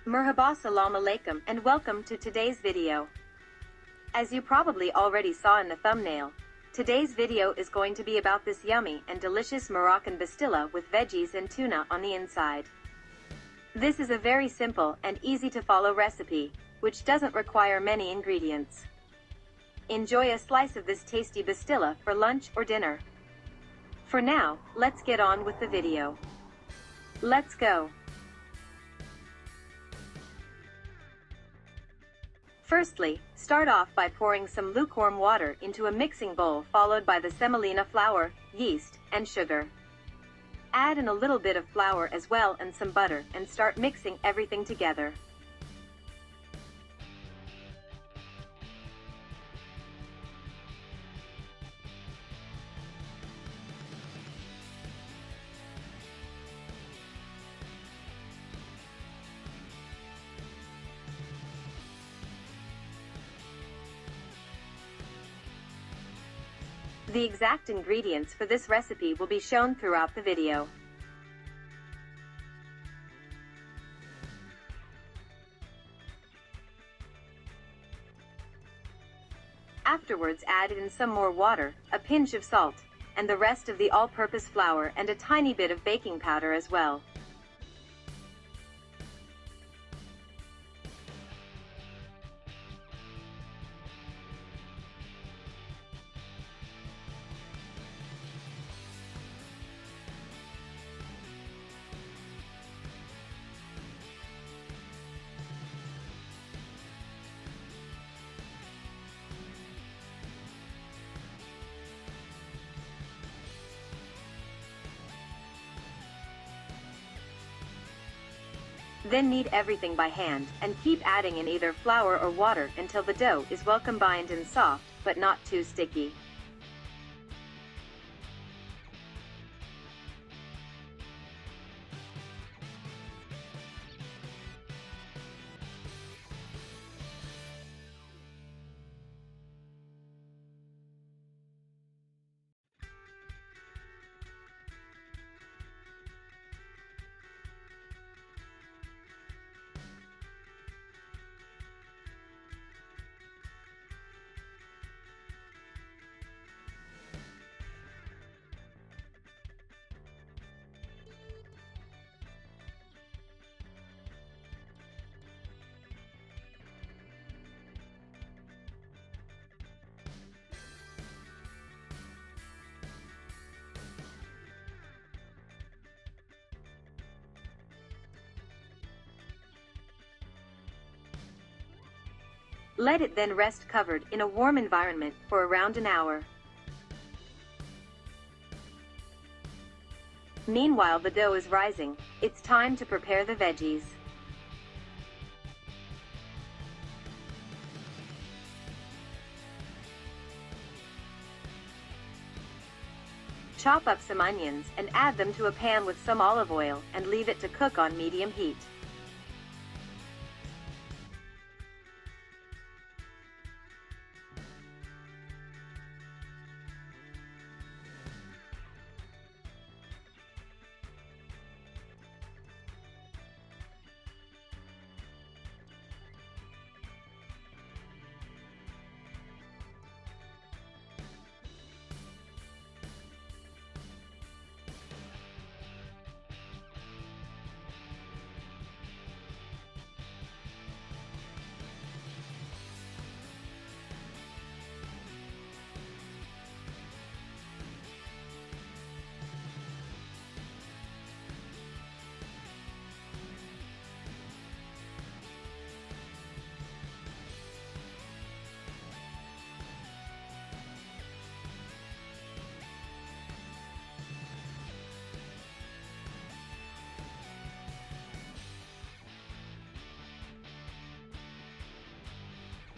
Merhaba, salam alaikum, and welcome to today's video. As you probably already saw in the thumbnail, today's video is going to be about this yummy and delicious Moroccan Bastilla with veggies and tuna on the inside. This is a very simple and easy to follow recipe, which doesn't require many ingredients. Enjoy a slice of this tasty Bastilla for lunch or dinner. For now, let's get on with the video. Let's go. Firstly, start off by pouring some lukewarm water into a mixing bowl, followed by the semolina flour, yeast, and sugar. Add in a little bit of flour as well and some butter, and start mixing everything together. The exact ingredients for this recipe will be shown throughout the video. Afterwards, add in some more water, a pinch of salt, and the rest of the all-purpose flour and a tiny bit of baking powder as well. Then knead everything by hand, and keep adding in either flour or water until the dough is well combined and soft, but not too sticky. Let it then rest covered in a warm environment for around an hour. Meanwhile the dough is rising, it's time to prepare the veggies. Chop up some onions and add them to a pan with some olive oil and leave it to cook on medium heat.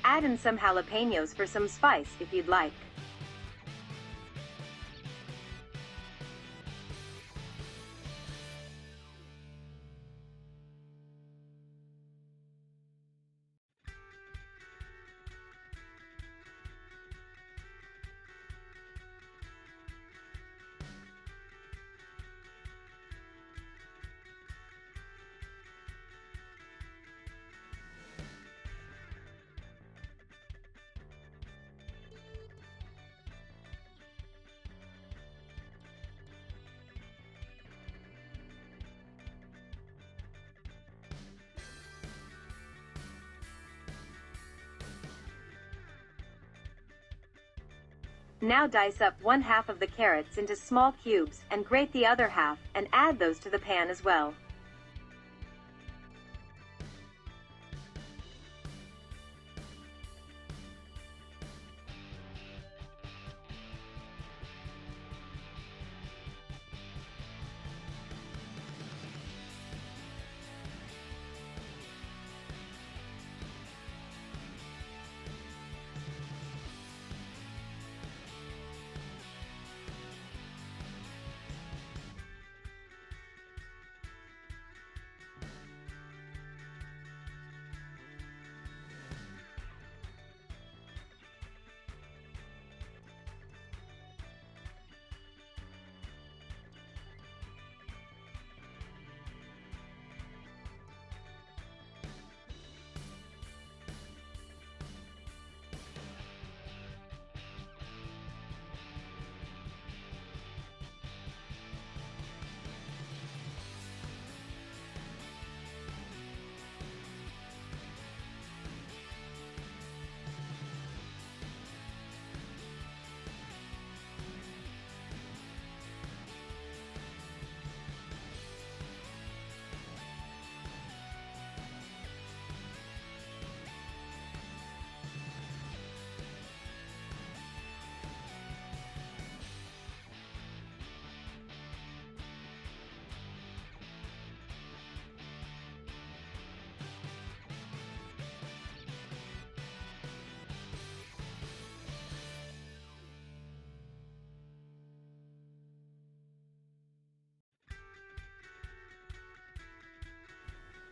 Add in some jalapenos for some spice if you'd like. Now dice up 1/2 of the carrots into small cubes and grate the other half and add those to the pan as well.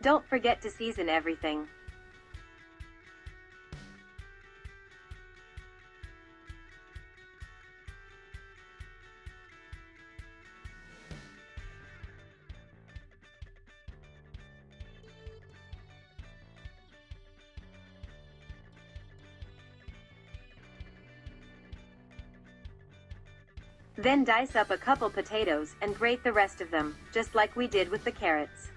Don't forget to season everything. Then dice up a couple potatoes and grate the rest of them, just like we did with the carrots.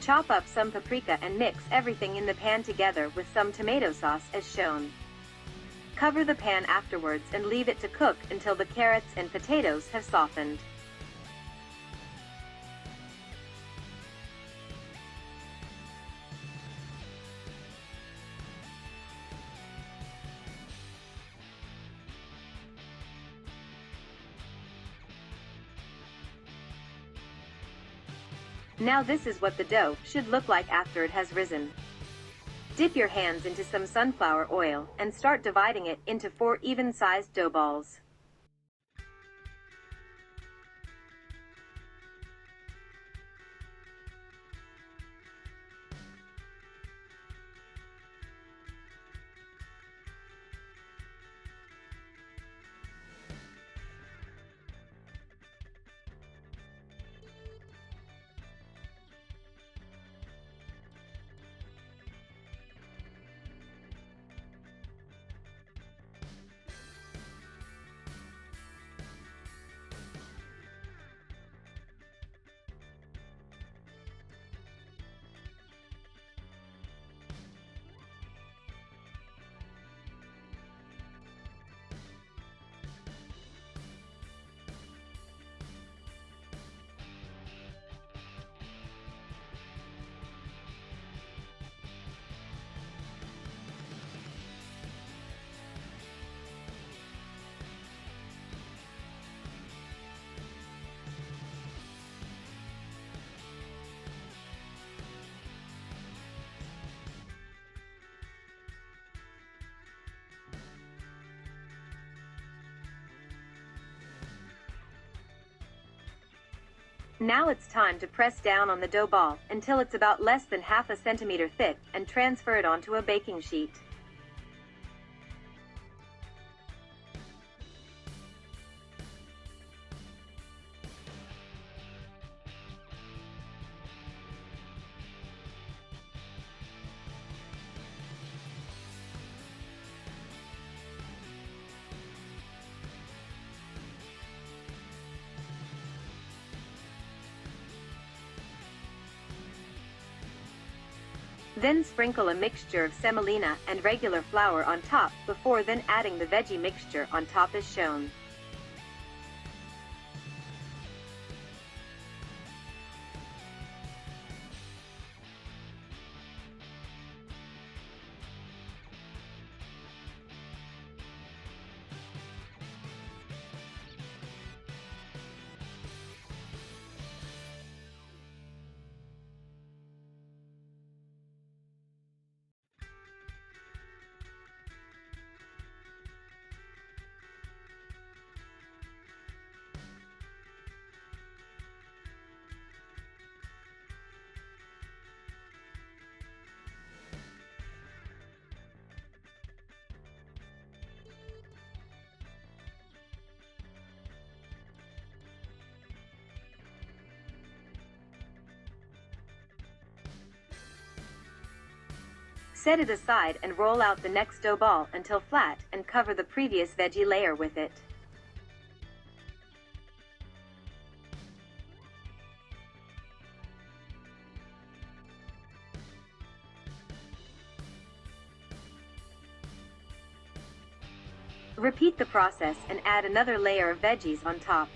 Chop up some paprika and mix everything in the pan together with some tomato sauce as shown. Cover the pan afterwards and leave it to cook until the carrots and potatoes have softened. Now this is what the dough should look like after it has risen. Dip your hands into some sunflower oil and start dividing it into 4 even-sized dough balls. Now it's time to press down on the dough ball until it's about less than half a centimeter thick and transfer it onto a baking sheet. Then sprinkle a mixture of semolina and regular flour on top before then adding the veggie mixture on top as shown. Set it aside and roll out the next dough ball until flat and cover the previous veggie layer with it. Repeat the process and add another layer of veggies on top.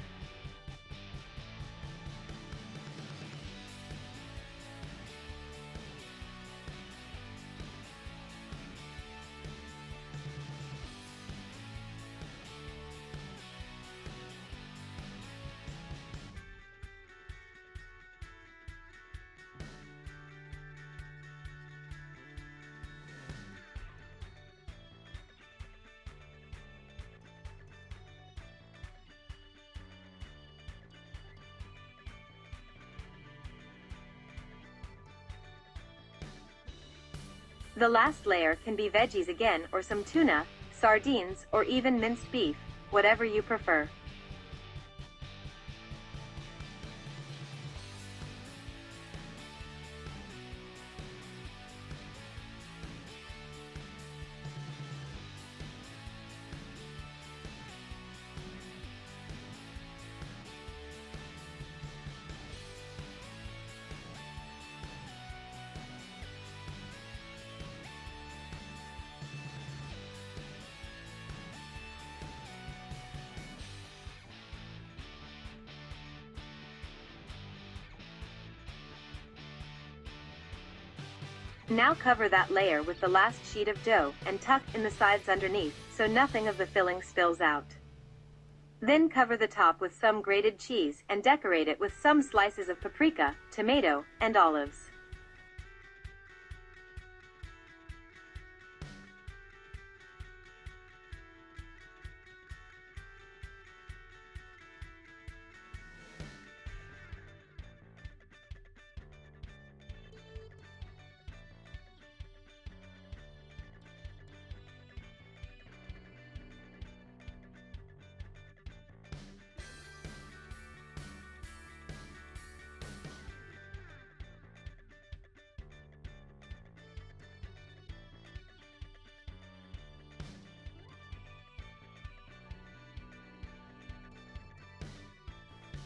The last layer can be veggies again or some tuna, sardines, or even minced beef, whatever you prefer. Now cover that layer with the last sheet of dough and tuck in the sides underneath so nothing of the filling spills out. Then cover the top with some grated cheese and decorate it with some slices of paprika, tomato, and olives.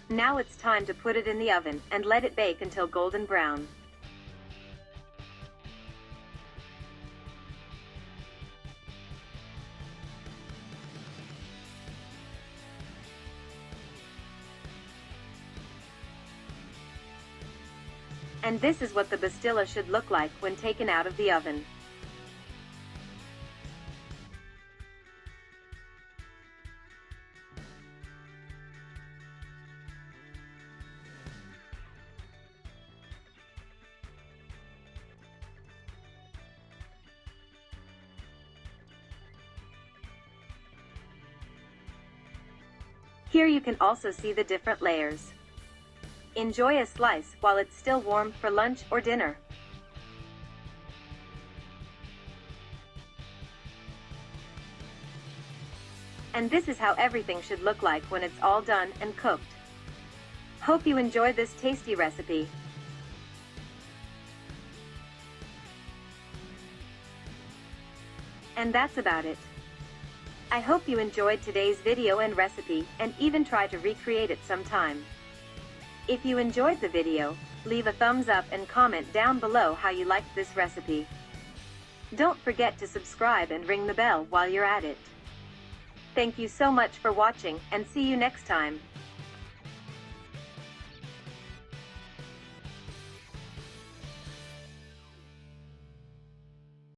Now it's time to put it in the oven and let it bake until golden brown. And this is what the Bastilla should look like when taken out of the oven. Here you can also see the different layers. Enjoy a slice while it's still warm for lunch or dinner. And this is how everything should look like when it's all done and cooked. Hope you enjoy this tasty recipe. And that's about it. I hope you enjoyed today's video and recipe, and even try to recreate it sometime. If you enjoyed the video, leave a thumbs up and comment down below how you liked this recipe. Don't forget to subscribe and ring the bell while you're at it. Thank you so much for watching, and see you next time.